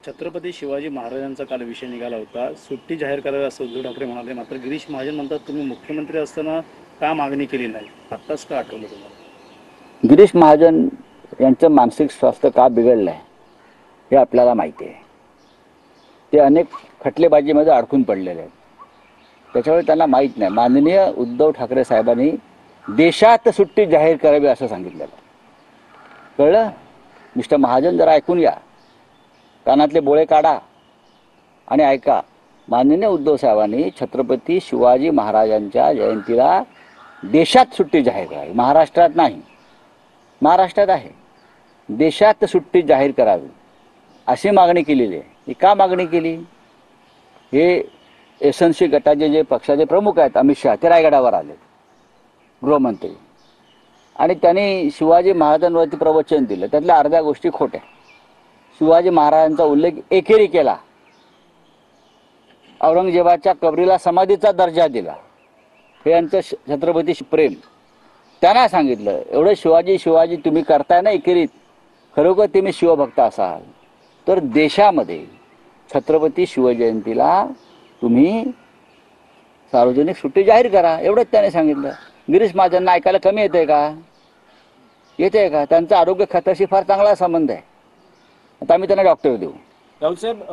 छत्रपती शिवाजी महाराजांचा काल विषय निघाला होता. सुट्टी जाहीर करावी असं उद्धव ठाकरे म्हणाले. मात्र गिरीश महाजन म्हणतात तुम्ही मुख्यमंत्री असताना का मागणी केली नाही, आत्ताच का आठवलं तुम्हाला? गिरीश महाजन यांचं मानसिक स्वास्थ्य का बिघडलं आहे हे आपल्याला माहिती आहे. ते अनेक खटलेबाजीमध्ये अडकून पडलेले आहेत. त्याच्यामुळे त्यांना माहीत नाही. माननीय उद्धव ठाकरे साहेबांनी देशात सुट्टी जाहीर करावी असं सांगितलेलं. कळलं? मिस्टर महाजन जरा ऐकून या, कानातले बोळे काढा आणि ऐका. माननीय उद्धव साहेबांनी छत्रपती शिवाजी महाराजांच्या जयंतीला देशात सुट्टी जाहीर करावी, महाराष्ट्रात नाही. महाराष्ट्रात आहे, देशात सुट्टी जाहीर करावी अशी मागणी केलेली आहे. ही का मागणी केली? हे एसएनसी गटाचे जे पक्षाचे प्रमुख आहेत अमित शहा, ते रायगडावर आले, गृहमंत्री, आणि त्यांनी शिवाजी महाराजांवरती प्रवचन दिलं. त्यातल्या अर्ध्या गोष्टी खोट्या. शिवाजी महाराजांचा उल्लेख एकेरी केला, औरंगजेबाच्या कबरीला समाधीचा दर्जा दिला. हे यांचं छत्रपती प्रेम. त्यांना सांगितलं एवढं शिवाजी तुम्ही करताय ना एकेरीत, खरोखर तुम्ही शिवभक्त असाल तर देशामध्ये छत्रपती शिवजयंतीला तुम्ही सार्वजनिक सुट्टी जाहीर करा, एवढंच त्याने सांगितलं. गिरीश महाजनना ऐकायला कमी येतंय का? येते का? त्यांचा आरोग्य खात्याशी फार चांगला संबंध आहे. आता आम्ही त्यांना डॉक्टर देऊ. राहुल साहेब,